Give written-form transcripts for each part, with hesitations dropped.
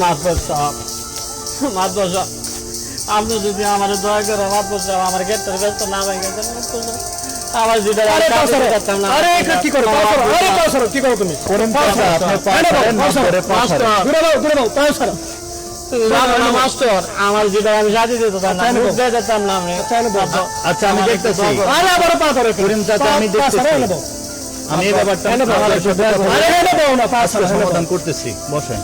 মাতবর সাহেব, মাতবর সাহেব, আপনি যদি আমার দয়া করে মাতবর সাহেব আমার ক্ষেত্রে ব্যস্ত না ভেঙে দেন, আমার যেটা কি করো কি করো তুমি মাস্টার আমার যেটা আমি সাথে দিতাম না আচ্ছা আমি দেখতেছি আমি দেখতেছি আমি এই ব্যাপারটা সমাধান করতেছি বসেন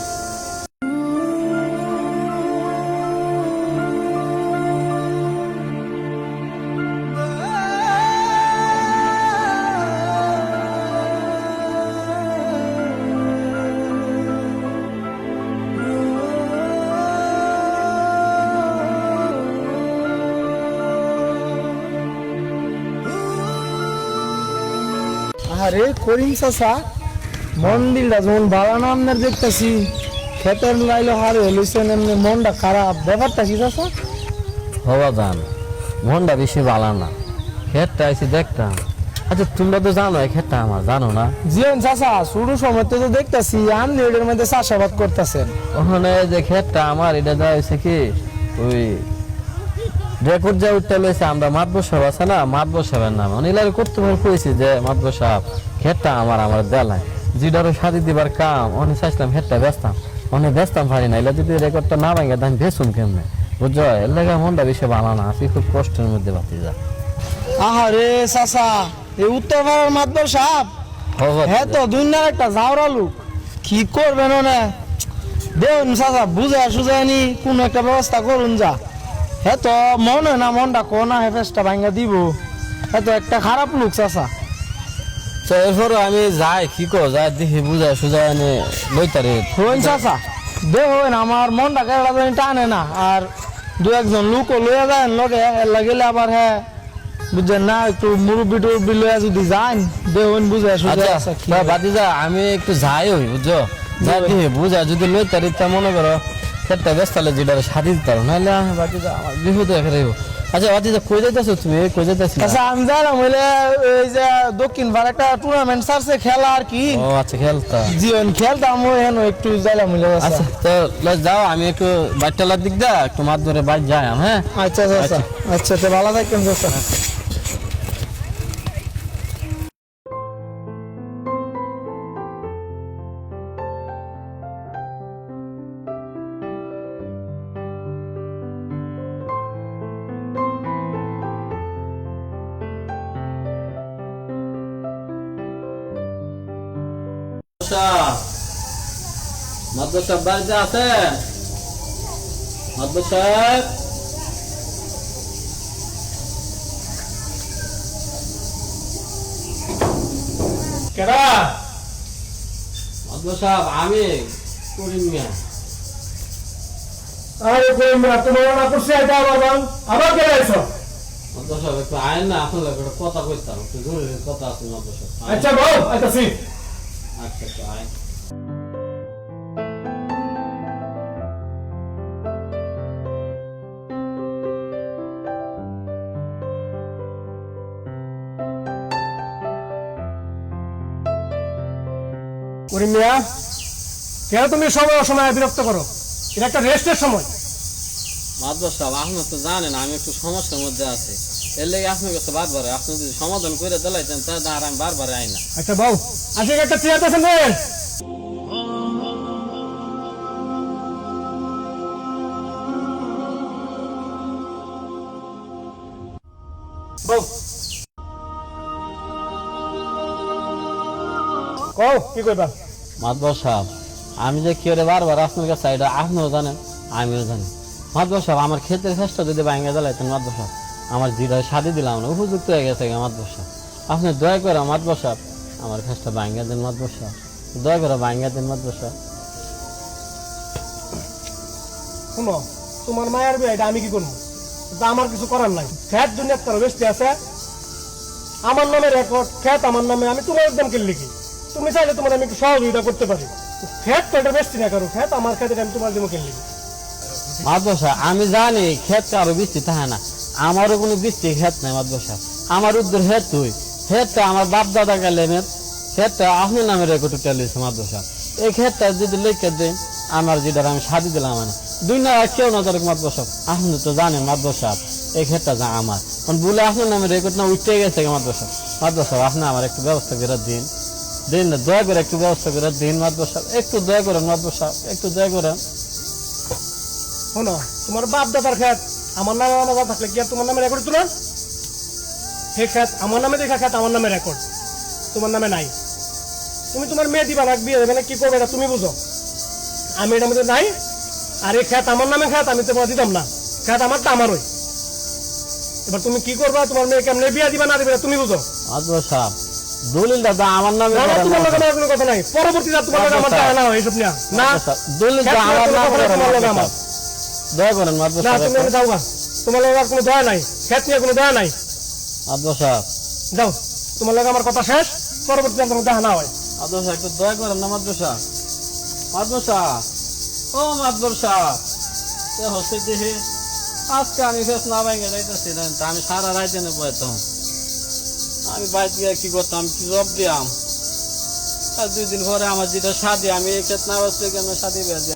আরে করিম চাচা মন্দিরটা যেমন ভালো না আপনার দেখতেছি খেতের লাইলো হারে হইছেন এমনি মনটা খারাপ ব্যাপারটা কি চাচা হওয়া দান মনটা বেশি ভালো না ক্ষেতটা এসে দেখতাম আচ্ছা তোমরা তো জানো এই ক্ষেতটা আমার জানো না জিয়ন চাচা শুরু সময় তো দেখতেছি আপনি এটার মধ্যে চাষাবাদ করতেছেন ওখানে যে ক্ষেতটা আমার এটা দেওয়া হয়েছে কি ওই রেকর্ড যা উঠতে লইছে আমরা মাতবর সাহেব আছে না মাতবর সাহেবের নাম অনিলার করতে পারে কইছি যে মাতবর সাহেব ক্ষেতটা আমার দেলায় যেটারও সাজি দিবার কাম অনেক চাইছিলাম ক্ষেতটা বেচতাম অনেক বেচতাম পারি না এলা যদি রেকর্ডটা না ভাঙে আমি বেচুন কেমনে বুঝছো এর লেগে মনটা বেশি ভালো না আজকে খুব কষ্টের মধ্যে বাতি যা আহারে চাচা এই উত্তরপাড়ার মাতবর সাহেব হ্যাঁ তো দুনিয়ার একটা জাউরা লোক কি করবেন না দেখুন চাচা বুঝা সুঝায়নি কোন একটা ব্যবস্থা করুন যা হ্যাঁ তো মনে না মনটা কোনা হেফেসটা ভাঙ্গা দিব হ্যাঁ তো একটা খারাপ লোক চাচা তো এরপরও আমি যাই কি কো যাই দেখি বুঝা সুঝা এনে লইতারে হইন চাচা দেখুন আমার মনটা কেড়া জানি টানে না আর দু একজন লোকও লইয়া যায় লগে লাগলে আবার হ্যাঁ বুঝছেন না একটু মুরব্বি টুরব্বি লইয়া যদি যান দেখুন বুঝা সুঝা আছে বাদি যা আমি একটু যাই হই বুঝছো যাই দেখি বুঝা যদি লইতারি তা মনে করো ক্ষেতটা বেচতালে যেটা সাথে দিতে নাহলে আমি বাকি যা আমার বিপদ হয়ে ফেরাইব আচ্ছা বাদি যা কই যাইতেছো তুমি কই যাইতেছি আচ্ছা আমি জানাম হইলে ওই যে দক্ষিণ পাড়ে একটা টুর্নামেন্ট সারছে খেলা আর কি ও আচ্ছা খেলতা জীবন খেলতাম ওই হেন একটু যাইলাম হইলে আচ্ছা তো যাও আমি একটু বাচ্চালার দিক দা একটু মাছ ধরে বাইরে যাই হ্যাঁ আচ্ছা আচ্ছা আচ্ছা তো ভালো থাকেন চাচা মাদ্রাসা সাহেব বাড়িতে আছেন মাদ্রাসা সাহেব কেডা মাদ্রাসা সাহেব আমি করিম মিয়া আরে কই মিয়া তোমার না করছে এটা আবার কেডা আইছো মাদ্রাসা সাহেব একটু আইন না আপনার একটা কথা কইতাম একটু জরুরি কথা আছে মাদ্রাসা সাহেব আচ্ছা বল আইতাছি আচ্ছা তো আইন করিম মিয়া কেন তুমি সময় অসময় বিরক্ত করো এটা একটা রেস্টের সময় মাদ্রাসা সাহেব আপনি তো জানেন আমি একটু সমস্যার মধ্যে আছি এর লেগে আপনার কাছে বারবার আপনি যদি সমাধান করে দিলাইতেন তাহলে আর আমি বারবার আই না আচ্ছা বউ আজকে একটা চেয়ার আছেন রে বউ কও কি কইবা মাদ্রাসা সাহেব আমি যে কি করে বারবার আপনার কাছে এটা আপনিও জানেন আমিও জানি মাদ্রাসা সাহেব আমার ক্ষেতের চেষ্টা যদি ভাঙে দিলাইতেন মাদ্রাসা সাহেব আমার যেটা সাথে দিলাম না উপযুক্ত হয়ে গেছে মাদ্রাসা সাহেব আপনি দয়া করে মাদ্রাসা সাহেব আমার কাজটা ভাঙিয়ে দেন মাদ্রাসা দয়া করে ভাঙিয়ে দেন মাদ্রাসা শুনো তোমার মায়ের বিয়ে এটা আমি কি করবো আমার কিছু করার নাই খেত দুনিয়া তার বেশি আছে আমার নামে রেকর্ড খেত আমার নামে আমি তোমার একদম লিখি তুমি চাইলে তোমার আমি একটু সহযোগিতা করতে পারি খেত তো এটা বেশি না কারো খেত আমার খেতে আমি তোমার জন্য লিখি মাদ্রাসা আমি জানি খেত কারো বৃষ্টি থাকে না আমারও কোনো বৃষ্টি খেত নাই মাদ্রাসা আমার উদ্ধার হেত তুই হেতটা আমার বাপ দাদা গেলেন হেতটা আপনার নামে রেকর্ড উঠে লিখছে মাদ্রাসা এই ক্ষেতটা যদি লিখে দেন আমার যেটা আমি শাদি দিলাম মানে দুই না কেউ না ধরে মাতব সাহেব আপনি তো জানেন মাতব সাহেব এই ক্ষেতটা যা আমার বলে আপনার নামে রেকর্ড না উঠতে গেছে মাতব সাহেব আপনি আমার একটু ব্যবস্থা করে দিন দিন না দয়া করে একটু ব্যবস্থা করে দিন মাতব সাহেব একটু দয়া করেন মাতব সাহেব একটু দয়া করেন। শোনো তোমার বাপ দাদার খেত আমার নামে আমার থাকলে কি আর তোমার নামে রেকর্ড তুলো? হে খেত আমার নামে দেখা খেত আমার নামে রেকর্ড তোমার নামে নাই। তুমি তোমার মেয়ে দিবা না বিয়ে দেবে না কি করবে না তুমি বুঝো। আমি এটার মধ্যে নাই। আর এই খেত আমার নামে খেত আমি তোমার দিতাম না। খেত আমারটা আমারই। এবার তুমি কি করবা তোমার মেয়ে কেমনে বিয়ে দিবা না দিবে না তুমি বুঝো। মাতব সাহেব দলিলটা তো আমার নামে না, না, করেন তোমার না। লগে আমার কোনো কথা নাই। পরবর্তীতে তোমার লগে আমার টাকা না হয় এইসব নিয়ে। না দলিল তো খেত আমার নিয়ে নামে তোমার করেন লগে মাতব আমার। সাহেব। দয়া করেন মাতব না সাহেব তুমি আমি যাও গা। তোমার লগে আর কোনো দয়া নাই। খেত নিয়ে কোনো দয়া নাই। মাতব সাহেব যাও তোমার লগে আমার কথা শেষ। পরবর্তীতে তোমার দেখা না হয়। মাতব সাহেব একটু দয়া করেন না মাতব সাহেব। মাতব সাহেব ও মাতব সাহেব এ হচ্ছে দেখে আজকে আমি ফেস না ভেঙে যাইতেছি না তা আমি সারা রাইতে নে বইতাম আমি বাইরে গিয়ে কি করতাম কি জব দিয়াম আর 2 দিন পরে আমার যেটা শাদি আমি এই ক্ষেত না বসলে কেন শাদি বেঁধে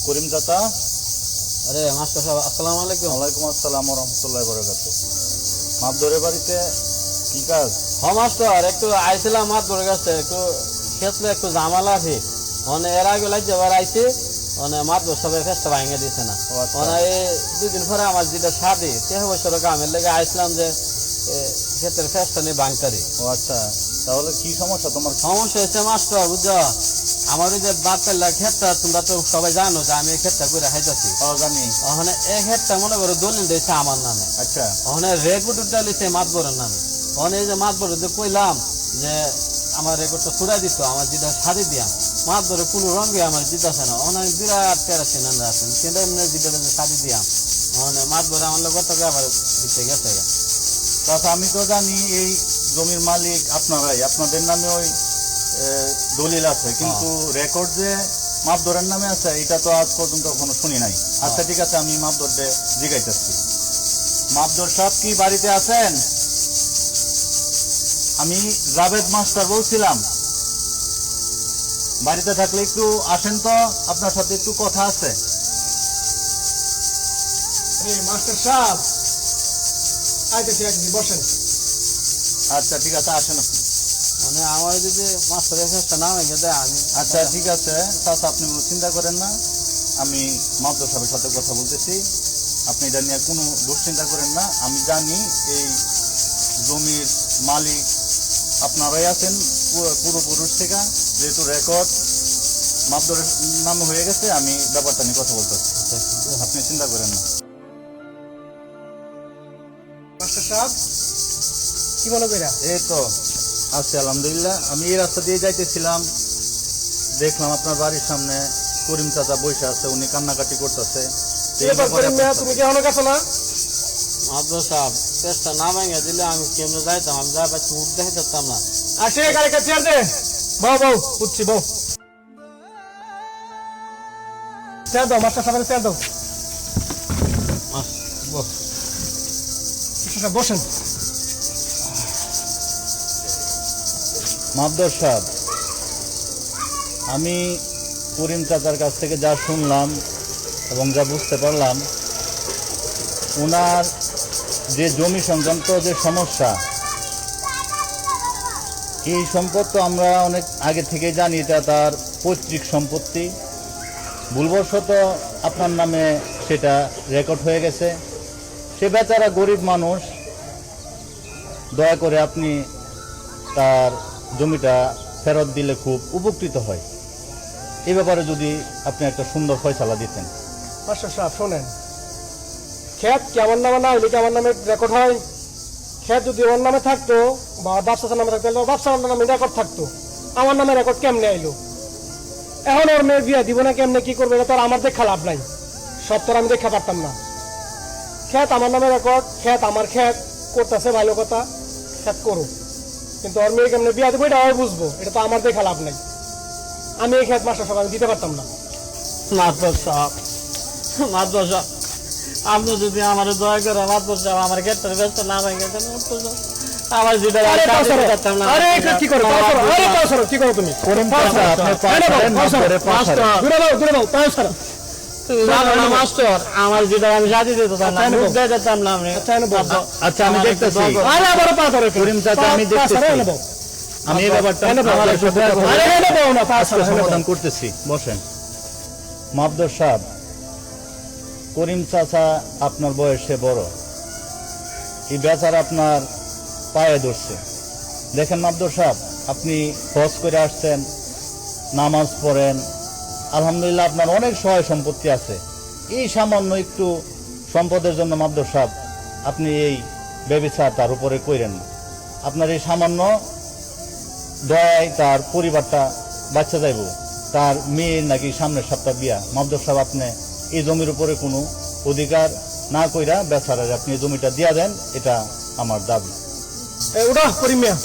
করিম চাচা। আরে মাস্টার সাহেব আসসালামু আলাইকুম। ওয়ালাইকুম আসসালাম ওয়া রাহমাতুল্লাহি ওয়া বারাকাতুহু। মাপদরের বাড়িতে কি কাজ? হ্যাঁ মাস্টার একটু আইছিলাম মাত ধরে গেছে একটু ক্ষেত্রে একটু জামালা আছে মানে এর আগে লাগছে এবার আইছে মানে মাত সবাই ফেসটা ভাঙে দিছে না ও আচ্ছা। মানে এই 2 দিন পরে আমার যেটা শাদি 3 বছর কামের লেগে আইছিলাম যে ক্ষেতের ফেসটা নিয়ে ভাঙতারি। ও আচ্ছা, তাহলে কি সমস্যা তোমার? সমস্যা হচ্ছে মাস্টার বুঝছো আমার ওই যে বাপের ক্ষেতটা তোমরা তো সবাই জানো যে আমি এই ক্ষেতটা করে হাইতাছি জানি। ওখানে এই ক্ষেতটা মনে করো দলিল দিয়েছে আমার নামে। আচ্ছা ওখানে রেকর্ডটা লিখছে মাতবরের নামে। ওখানে এই যে মাতবর যে কইলাম যে আমার রেকর্ডটা ছুড়াই দিত আমার যেটা শাড়ি দিয়া মাতবরে কোনো রঙে আমার জিতাছে না ওখানে আমি বিরাট প্যারাসিন আছেন কিন্তু এমনি যেটা শাড়ি দিয়া ওখানে মাতবরে আমার লোক কত আবার দিতে গেছে। চাচা আমি তো জানি এই জমির মালিক আপনারাই, আপনাদের নামে ওই দলিল আছে, কিন্তু রেকর্ড যে মাপদরের নামে আছে এটা তো আজ পর্যন্ত কোনো শুনি নাই। আচ্ছা ঠিক আছে, আমি মাপদরকে জিজ্ঞাইতেছি। মাপদর সাহেব কি বাড়িতে আছেন? আমি জাভেদ মাস্টার বলছিলাম। বাড়িতে থাকলে একটু আসেন তো, আপনার সাথে একটু কথা আছে। মাস্টার সাহেব আইতেছি আইতেছি বসেন। আচ্ছা ঠিক আছে, আসেন আপনি। মানে আমার যদি মাস্টারের ফেসটা না হয়ে গেছে আমি আচ্ছা ঠিক আছে চাচা, আপনি কোনো চিন্তা করেন না, আমি মাপদর সাহেবের সাথে কথা বলতেছি। আপনি এটা নিয়ে কোনো দুশ্চিন্তা করেন না। আমি জানি এই জমির মালিক আপনারাই আছেন পূর্বপুরুষ থেকে, যেহেতু রেকর্ড মাপদরের নামে হয়ে গেছে, আমি ব্যাপারটা নিয়ে কথা বলতেছি, আপনি চিন্তা করেন না। মাস্টার সাহেব কি মনে কইরা? এই তো আছি আলহামদুলিল্লাহ। আমি এই রাস্তা দিয়ে যাইতেছিলাম, দেখলাম আপনার বাড়ির সামনে করিম চাচা বসে আছে, উনি কান্নাকাটি করতেছে। তুমি কি এখনো গেছো না? মাদ্রাস সাহেব ফেসটা না ভেঙে দিলে আমি কেমনে যাইতাম আমি যা পাচ্ছি মুখ দেখে যেতাম না। আসে গাড়ি কাছে চেয়ার দে। বউ বউ উঠছি বউ। চেয়ার দাও মাস্টার সাহেবের চেয়ার দাও। মাস্টার সাহেব বসেন। মাপদর সাহেব, আমি করিম চাচার কাছ থেকে যা শুনলাম এবং যা বুঝতে পারলাম, ওনার যে জমি সংক্রান্ত যে সমস্যা, এই সম্পদ তো আমরা অনেক আগে থেকে জানি, এটা তার পৈতৃক সম্পত্তি। ভুলবশত আপনার নামে সেটা রেকর্ড হয়ে গেছে। সে বেচারা গরিব মানুষ, দয়া করে আপনি তার জমিটা ফেরত দিলে খুব উপকৃত হয়। এই ব্যাপারে যদি আপনি একটা সুন্দর ফয়সালা দিতেন। মাস্টার সাহেব শোনেন, ক্ষেত কি আমার নামে না হইলে কি আমার নামে রেকর্ড হয়? ক্ষেত যদি ওর নামে থাকতো বা বাপসার নামে থাকতো, বাপসার নামে রেকর্ড থাকতো, আমার নামে রেকর্ড কেমনে আইলো? এখন ওর মেয়ে বিয়ে দিব না কেমনে কি করবে, এটা তো আর আমার দেখা লাভ নাই। সব তো আমি দেখা পারতাম না। ক্ষেত আমার নামে রেকর্ড, ক্ষেত আমার ক্ষেত করতেছে ভালো কথা, ক্ষেত করো, কিন্তু ওর মেয়ে কেমনে বিয়ে দিব এটা আমি বুঝবো, এটা তো আমার দেখা লাভ নাই। আমি এই ক্ষেত মাস্টার সাহেব আমি দিতে পারতাম না। মাতবর সাহেব, মাতবর সাহেব, আপনি যদি আমার দয়া করে মাতবর সাহেব আমার ক্ষেত্রে ব্যস্ত না হয়ে গেছেন, আমার যেটা আরে কাউসার, আরে এটা কি করো কাউসার, আরে কাউসার কি করো তুমি করিম চাচা আপনি পা ছাড়েন, মাফ করে পা ছাড়েন। ঘুরে দাও কাউসার। মাস্টার আমার যেটা আমি সাথে দিতে আচ্ছা, এনে বল। যেতাম না আমি। আচ্ছা, এনে বল। আচ্ছা আমি দেখতেছি, আরে আবার পা ধরে করিম চাচা আমি দেখতেছি, আমি এই ব্যাপারটা আমার সাথে আরে এনে দাও না পা আজকে ছাড়া সমাধান করতেছি, বসেন। মাবদর সাহেব, করিম চাচা আপনার বয়সে বড়, এই বেচারা আপনার পায়ে ধরছে। দেখেন মাবদর সাহেব, আপনি হজ করে আসছেন, নামাজ পড়েন, আলহামদুলিল্লাহ আপনার অনেক সহায় সম্পত্তি আছে। এই সামান্য একটু সম্পদের জন্য মাবদর সাহেব আপনি এই ব্যবচার তার উপরে কইরেন না। আপনার এই সামান্য দয়ায় তার পরিবারটা বাচ্চা যাইব, তার মেয়ের নাকি সামনের সপ্তাহ বিয়া। মাবদর সাহেব আপনি এই জমির উপরে কোনো অধিকার না কইরা বেচারার আপনি এই জমিটা দিয়া দেন, এটা আমার দাবি। ওটা করিম মিয়া,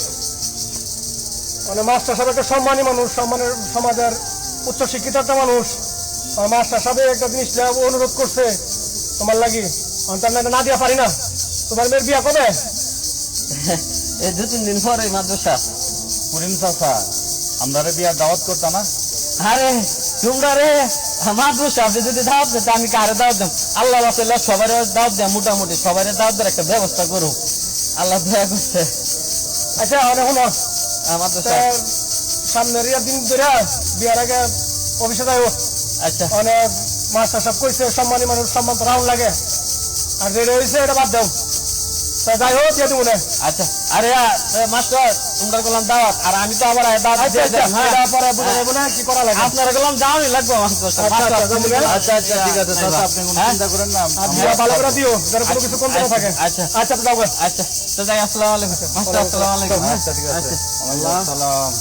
মানে মাস্টার সাহেব একটা সম্মানী মানুষ, সম্মানের সমাজের উচ্চ শিক্ষিত একটা মানুষ। আর মাস্টার সাহেব একটা জিনিস অনুরোধ করছে তোমার লাগি, আমি তার না দিয়া পারি না। তোমার মেয়ের বিয়া কবে? এই 2-3 দিন পরে মাদ্রাসা। করিম চাচা, আমরা বিয়ার দাওয়াত করতাম না? আরে তোমরা রে মাদ্রাসা আপনি যদি দাওয়াত দিতে আমি কারে দাওয়াত দেব? আল্লাহ রাসূলের সবাই দাওয়াত দেয়, মোটামুটি সবাই দাওয়াত দেওয়ার একটা ব্যবস্থা করুন। আল্লাহ দয়া করছে। আচ্ছা এখন মাদ্রাসা সামনের দিন ধরে বিয়ার আগে অফিসে যাইব। আচ্ছা অনেক মাস্টার সাহেব কইছে সম্মানী মানুষ, সম্মান তো রাউন্ড লাগে, আর যেটা হয়েছে এটা বাদ দাও। তা যাই হোক দিয়ে দেবো না। আচ্ছা, আরে মাস্টার তোমরা গেলাম দাওয়াত, আর আমি তো আবার দাওয়াত আচ্ছা দিয়ে আচ্ছা, দেব। হ্যাঁ, এটা পরে বুঝে যাবো না কি করা লাগে। আপনারা গেলাম দাওয়াতই লাগবে মাস্টার সাহেব। আচ্ছা, আচ্ছা, তুমি যাবো না? আচ্ছা আচ্ছা ঠিক আছে চাচা, আপনি কোনো হ্যাঁ? চিন্তা করেন না। আর বিয়া ভালো করে দিও, যেন কোনো কিছু কম না থাকে। আচ্ছা আচ্ছা তো যাও গে। আচ্ছা, তো যাই, আসসালামু আলাইকুম মাস্টার, আসসালামু আলাইকুম। আচ্ছা ঠিক আছে, আচ্ছা। ওয়ালাইকুম আসসালাম।